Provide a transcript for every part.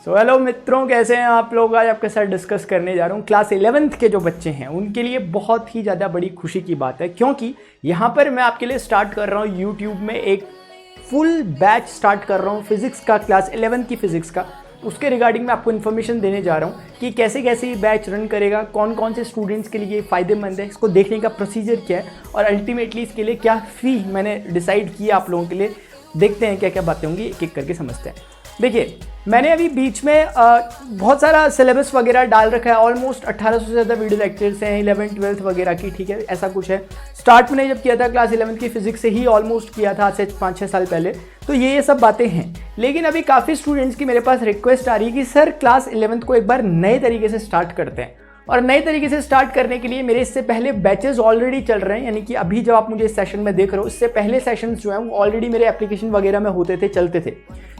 Hello मित्रों, कैसे हैं आप लोग। आज आपके साथ डिस्कस करने जा रहा हूँ क्लास 11th के जो बच्चे हैं उनके लिए बहुत ही ज़्यादा बड़ी खुशी की बात है, क्योंकि यहाँ पर मैं आपके लिए स्टार्ट कर रहा हूँ यूट्यूब में एक फुल बैच स्टार्ट कर रहा हूँ फिजिक्स का, क्लास 11th की फिजिक्स का। उसके रिगार्डिंग मैं आपको इन्फॉर्मेशन देने जा रहा हूँ कि कैसे कैसे ये बैच रन करेगा, कौन कौन से स्टूडेंट्स के लिए फ़ायदेमंद है, इसको देखने का प्रोसीजर क्या है और अल्टीमेटली इसके लिए क्या फ़ी मैंने डिसाइड किया आप लोगों के लिए। देखते हैं क्या क्या बातें होंगी, एक एक करके समझते हैं। देखिए, मैंने अभी बीच में बहुत सारा सिलेबस वगैरह डाल रखा है। ऑलमोस्ट 1800 से ज़्यादा वीडियो लेक्चर्स हैं 11th 12th वगैरह की, ठीक है, ऐसा कुछ है। स्टार्ट मैंने जब किया था क्लास 11th की फिजिक्स से ही ऑलमोस्ट किया था, आज से 5-6 साल पहले। तो ये सब बातें हैं, लेकिन अभी काफ़ी स्टूडेंट्स की मेरे पास रिक्वेस्ट आ रही है कि सर क्लास 11th को एक बार नए तरीके से स्टार्ट करते हैं। और नए तरीके से स्टार्ट करने के लिए मेरे इससे पहले बैचेस ऑलरेडी चल रहे हैं, यानी कि अभी जब आप मुझे इस सेशन में देख रहे हो, इससे पहले सेशंस जो हैं वो ऑलरेडी मेरे एप्लीकेशन वगैरह में होते थे, चलते थे,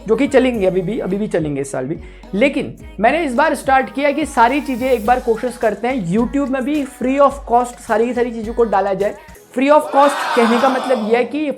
जो कि चलेंगे अभी भी चलेंगे इस साल भी। लेकिन मैंने इस बार स्टार्ट किया कि सारी चीज़ें एक बार कोशिश करते हैं यूट्यूब में भी फ्री ऑफ कॉस्ट सारी की सारी चीज़ों को डाला जाए। फ्री ऑफ कॉस्ट कहने का मतलब यह है कि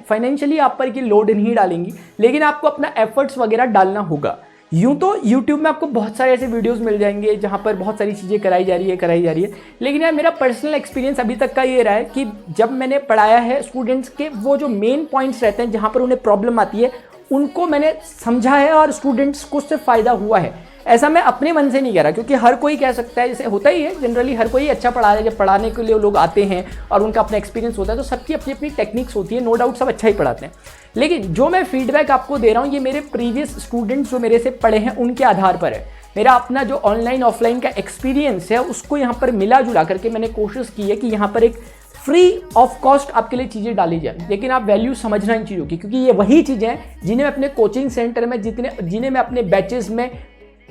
फाइनेंशियली आप पर की लोड नहीं डालेंगी, लेकिन आपको अपना एफर्ट्स वगैरह डालना होगा। यूँ तो YouTube में आपको बहुत सारे ऐसे वीडियोस मिल जाएंगे जहाँ पर बहुत सारी चीज़ें कराई जा रही है, लेकिन यार मेरा पर्सनल एक्सपीरियंस अभी तक का ये रहा है कि जब मैंने पढ़ाया है स्टूडेंट्स के वो जो मेन पॉइंट्स रहते हैं जहाँ पर उन्हें प्रॉब्लम आती है, उनको मैंने समझा है और स्टूडेंट्स को उससे फ़ायदा हुआ है। ऐसा मैं अपने मन से नहीं कह रहा, क्योंकि हर कोई कह सकता है, जैसे होता ही है जनरली, हर कोई अच्छा पढ़ा है। जब पढ़ाने के लिए लोग आते हैं और उनका अपना एक्सपीरियंस होता है तो सबकी अपनी अपनी टेक्निक्स होती है, नो डाउट सब अच्छा ही पढ़ाते हैं। लेकिन जो मैं फीडबैक आपको दे रहा हूँ ये मेरे प्रीवियस स्टूडेंट्स जो मेरे से पढ़े हैं उनके आधार पर है। मेरा अपना जो ऑनलाइन ऑफलाइन का एक्सपीरियंस है उसको यहाँ पर मिला जुला करके मैंने कोशिश की है कि यहाँ पर एक फ्री ऑफ कॉस्ट आपके लिए चीज़ें डाली जाए। लेकिन आप वैल्यू समझना इन चीज़ों की, क्योंकि ये वही चीज़ें हैं जिन्हें मैं अपने कोचिंग सेंटर में जिन्हें मैं अपने बैचेस में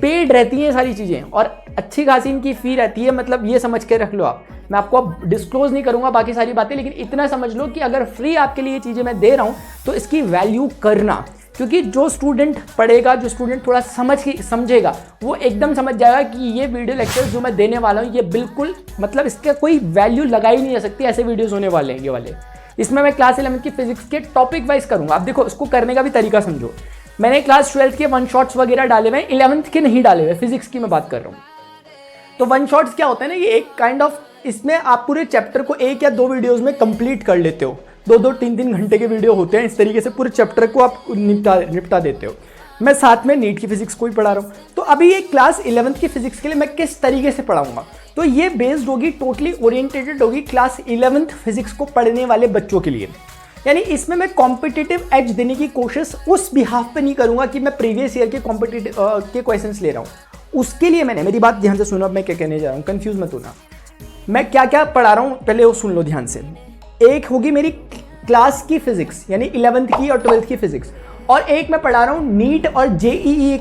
पेड रहती हैं सारी चीज़ें, और अच्छी खासी इनकी फ़ी रहती है। मतलब ये समझ के रख लो आप, मैं आपको अब डिस्क्लोज नहीं करूँगा बाकी सारी बातें, लेकिन इतना समझ लो कि अगर फ्री आपके लिए ये चीज़ें मैं दे रहा हूँ तो इसकी वैल्यू करना। क्योंकि जो स्टूडेंट पढ़ेगा, जो स्टूडेंट थोड़ा समझेगा, वो एकदम समझ जाएगा कि ये वीडियो लेक्चर्स जो मैं देने वाला हूँ ये बिल्कुल मतलब इसका कोई वैल्यू लगाई नहीं जा सकती, ऐसे वीडियोज़ होने वाले हैं ये वाले। इसमें मैं क्लास 11th की फिजिक्स के टॉपिक वाइज करूँगा। आप देखो, इसको करने का भी तरीका समझो। मैंने क्लास 12th के वन शॉट्स वगैरह डाले हुए, 11th के नहीं डाले हुए, फिजिक्स की मैं बात कर रहा हूँ। तो वन शॉट्स क्या होता है ना, ये एक काइंड ऑफ, इसमें आप पूरे चैप्टर को 1 या 2 वीडियोज़ में कंप्लीट कर लेते हो। 2-2, 3-3 घंटे के वीडियो होते हैं, इस तरीके से पूरे चैप्टर को आप निपटा देते हो। मैं साथ में नीट की फिजिक्स को भी पढ़ा रहा हूँ। तो अभी ये क्लास 11th की फिजिक्स के लिए मैं किस तरीके से पढ़ाऊंगा, तो ये बेस्ड होगी, टोटली ओरिएंटेटेड होगी क्लास 11th फिजिक्स को पढ़ने वाले बच्चों के लिए। यानी इसमें मैं कॉम्पिटिटिव एज देने की कोशिश उस बिहाफ पे नहीं करूंगा कि मैं प्रीवियस ईयर के कॉम्पिटिटिव के क्वेश्चंस ले रहा हूँ। उसके लिए मैंने, मेरी बात ध्यान से सुनो, अब मैं क्या कहने जा रहा हूँ, कंफ्यूज मत होना। मैं क्या क्या पढ़ा रहा हूँ पहले वो सुन लो ध्यान से। एक होगी मेरी क्लास की फिजिक्स, यानी 11th की और 12th की फिजिक्स, और एक मैं पढ़ा रहा हूँ नीट और JEE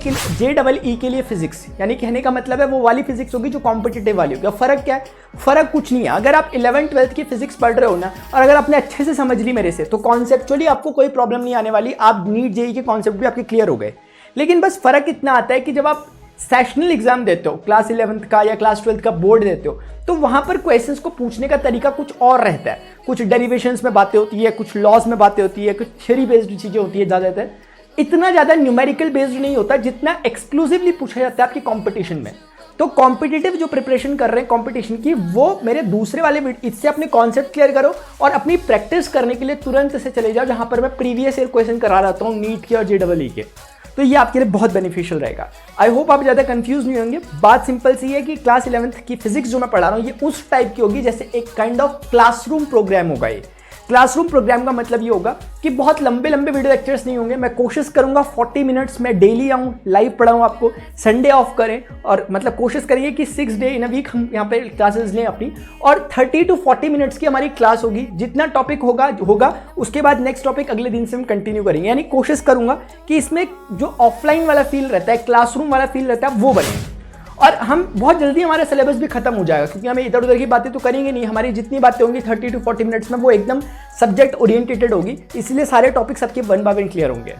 के लिए फिजिक्स। यानी कहने का मतलब है वो वाली फिजिक्स होगी जो कॉम्पिटिटिव वाली होगी। फ़र्क क्या है? फ़र्क कुछ नहीं है। अगर आप 11th 12th की फिजिक्स पढ़ रहे हो ना, और अगर आपने अच्छे से समझ ली मेरे से, तो कॉन्सेप्चुअली आपको कोई प्रॉब्लम नहीं आने वाली। आप नीट JEE के कॉन्सेप्ट भी आपके क्लियर हो गए। लेकिन बस फ़र्क इतना आता है कि जब आप सेशनल एग्जाम देते हो, क्लास 11th का या क्लास 12th का बोर्ड देते हो, तो वहाँ पर क्वेश्चंस को पूछने का तरीका कुछ और रहता है। कुछ डेरिवेशंस में बातें होती है, कुछ लॉज में बातें होती है, कुछ थ्योरी बेस्ड चीज़ें होती है। ज़्यादातर इतना ज़्यादा न्यूमेरिकल बेस्ड नहीं होता जितना एक्सक्लूसिवली पूछा जाता है आपकी कंपटीशन में। तो कॉम्पिटिटिव जो प्रिपरेशन कर रहे हैं कंपटीशन की, वो मेरे दूसरे वाले इससे अपने कॉन्सेप्ट क्लियर करो और अपनी प्रैक्टिस करने के लिए तुरंत से चले जाओ जहाँ पर मैं प्रीवियस ईयर क्वेश्चन करा रहता हूँ नीट के और JEE के। तो ये आपके लिए बहुत बेनिफिशियल रहेगा। आई होप आप ज़्यादा कंफ्यूज नहीं होंगे। बात सिंपल सी है कि क्लास 11th की फिजिक्स जो मैं पढ़ा रहा हूँ ये उस टाइप की होगी जैसे एक काइंड ऑफ क्लासरूम प्रोग्राम होगा। ये क्लासरूम प्रोग्राम का मतलब ये होगा कि बहुत लंबे लंबे वीडियो लेक्चर्स नहीं होंगे। मैं कोशिश करूंगा 40 मिनट्स में डेली आऊँ, लाइव पढ़ाऊँ आपको, संडे ऑफ करें, और मतलब कोशिश करिए कि 6 डे इन अ वीक हम यहाँ पे क्लासेस लें अपनी, और 30 to 40 मिनट्स की हमारी क्लास होगी। जितना टॉपिक होगा उसके बाद नेक्स्ट टॉपिक अगले दिन से हम कंटिन्यू करेंगे। यानी कोशिश करूंगा कि इसमें जो ऑफलाइन वाला फील रहता है, क्लासरूम वाला फील रहता है, वो बने। और हम बहुत जल्दी हमारा सिलेबस भी खत्म हो जाएगा, क्योंकि हमें इधर उधर की बातें तो करेंगे नहीं। हमारी जितनी बातें होंगी 30 to 40 मिनट्स में वो एकदम सब्जेक्ट ओरिएंटेटेड होगी, इसलिए सारे टॉपिक्स आपके 1 by 1 क्लियर होंगे।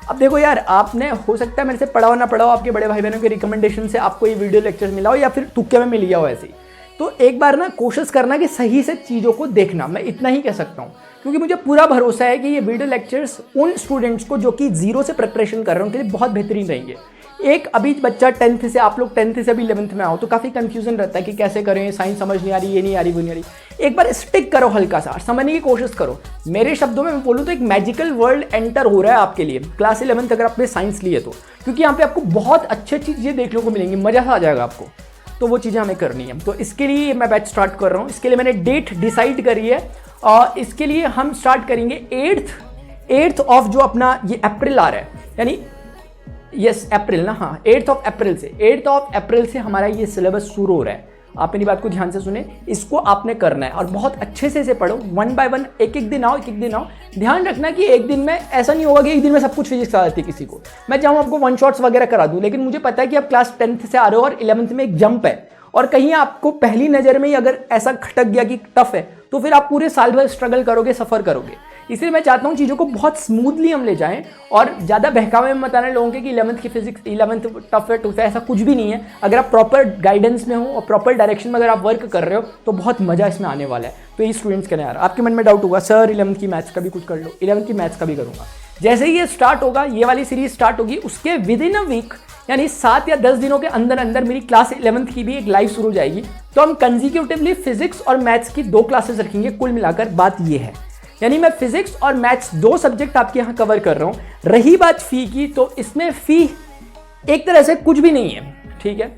अब देखो यार, आपने हो सकता है मेरे से पढ़ाओ ना पढ़ाओ, आपके बड़े भाई बहनों के रिकमेंडेशन से आपको ये वीडियो लेक्चर मिला हो या फिर तुक्के में मिल गया हो ऐसे ही, तो एक बार ना कोशिश करना कि सही से चीज़ों को देखना। मैं इतना ही कह सकता हूँ, क्योंकि मुझे पूरा भरोसा है कि ये वीडियो लेक्चर्स उन स्टूडेंट्स को जो कि 0 से प्रिपरेशन कर रहे हैं उनके लिए बहुत बेहतरीन रहेंगे। एक अभी बच्चा 10th से, आप लोग 10th से अभी 11th में आओ तो काफ़ी कंफ्यूजन रहता है कि कैसे करें, साइंस समझ नहीं आ रही, ये नहीं आ रही, वो नहीं आ रही। एक बार स्टिक करो, हल्का सा समझने की कोशिश करो। मेरे शब्दों में मैं बोलूँ तो एक मैजिकल वर्ल्ड एंटर हो रहा है आपके लिए क्लास 11th अगर आपने साइंस ली है तो, क्योंकि यहाँ पे आपको बहुत अच्छी अच्छी चीज़ें देखने को मिलेंगी, मज़ा आ जाएगा आपको। तो वो चीज़ें हमें करनी है, तो इसके लिए मैं बैच स्टार्ट कर रहा हूँ। इसके लिए मैंने डेट डिसाइड करी है और इसके लिए हम स्टार्ट करेंगे 8th ऑफ जो अपना ये अप्रैल आ रहा है, यानी यस अप्रैल ना, हाँ 8th ऑफ अप्रैल से, 8th ऑफ अप्रैल से हमारा ये सिलेबस शुरू हो रहा है। आप मेरी बात को ध्यान से सुने, इसको आपने करना है और बहुत अच्छे से इसे पढ़ो, 1 बाय 1, एक एक दिन आओ, एक एक दिन आओ। ध्यान रखना कि एक दिन में ऐसा नहीं होगा कि एक दिन में सब कुछ फिजिक्स आ जाती है किसी को। मैं चाहूँ आपको 1 शॉट्स वगैरह करा दूँ, लेकिन मुझे पता है कि आप क्लास 10th से आ रहे हो और 11th में एक जंप है और कहीं आपको पहली नज़र में ही अगर ऐसा खटक गया कि टफ है तो फिर आप पूरे साल भर स्ट्रगल करोगे, सफ़र करोगे। इसलिए मैं चाहता हूँ चीज़ों को बहुत स्मूथली हम ले जाएं और ज़्यादा बहकावे में मत आने लोगों के कि 11th की फिजिक्स 11th टफ है, टफ है, ऐसा कुछ भी नहीं है। अगर आप प्रॉपर गाइडेंस में हो और प्रॉपर डायरेक्शन में अगर आप वर्क कर रहे हो तो बहुत मज़ा इसमें आने वाला है। तो ये स्टूडेंट्स के लिए यार आपके मन में डाउट होगा सर 11th की मैथ्स का भी कुछ कर लो, 11th की मैथ्स का भी करूँगा। जैसे ही ये स्टार्ट होगा, ये वाली सीरीज स्टार्ट होगी, उसके विद इन अ वीक यानी 7 या 10 दिनों के अंदर अंदर मेरी क्लास 11th की भी एक लाइव शुरू हो जाएगी। तो हम कंसेक्यूटिवली फिजिक्स और मैथ्स की 2 क्लासेस रखेंगे। कुल मिलाकर बात ये है, यानी मैं फिजिक्स और मैथ्स 2 सब्जेक्ट आपके यहाँ कवर कर रहा हूँ। रही बात फी की, तो इसमें फी एक तरह से कुछ भी नहीं है, ठीक है।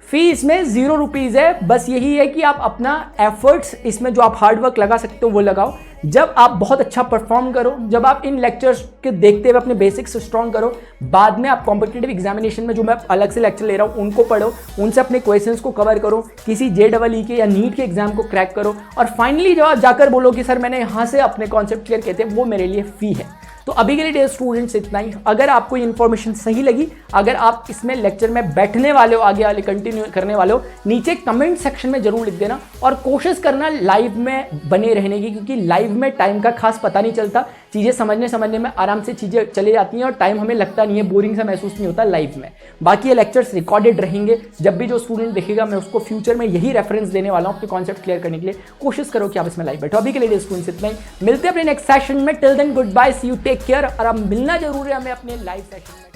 फी इसमें 0 रुपीज़ है। बस यही है कि आप अपना एफर्ट्स इसमें जो आप हार्डवर्क लगा सकते हो वो लगाओ। जब आप बहुत अच्छा परफॉर्म करो, जब आप इन लेक्चर्स के देखते हुए अपने बेसिक्स स्ट्रॉन्ग करो, बाद में आप कॉम्पिटिटिव एग्जामिनेशन में जो मैं अलग से लेक्चर ले रहा हूँ उनको पढ़ो, उनसे अपने क्वेश्चंस को कवर करो, किसी JEE के या नीट के एग्जाम को क्रैक करो और फाइनली जब आप जाकर बोलो कि सर मैंने यहाँ से अपने कॉन्सेप्ट क्लियर किए थे, वो मेरे लिए फी है। तो अभी के लिए डियर स्टूडेंट्स इतना ही। अगर आपको ये इन्फॉर्मेशन सही लगी, अगर आप इसमें लेक्चर में बैठने वाले हो, आगे वाले कंटिन्यू करने वाले हो, नीचे कमेंट सेक्शन में जरूर लिख देना और कोशिश करना लाइव में बने रहने की, क्योंकि लाइव में टाइम का खास पता नहीं चलता, चीज़ें समझने में आराम से चीज़ें चली जाती हैं और टाइम हमें लगता नहीं है, बोरिंग सा महसूस नहीं होता लाइव में। बाकी ये लेक्चर्स रिकॉर्डेड रहेंगे, जब भी जो स्टूडेंट देखेगा मैं उसको फ्यूचर में यही रेफरेंस देने वाला हूँ अपने कॉन्सेप्ट क्लियर करने के लिए। कोशिश करो कि आप इसमें लाइव बैठो। अभी के लिए स्टूडेंट्स इतना ही, मिलते हैं अपने नेक्स्ट सेशन में। Till then goodbye, see you, take care. और अब मिलना जरूर है हमें अपने लाइव सेशन में।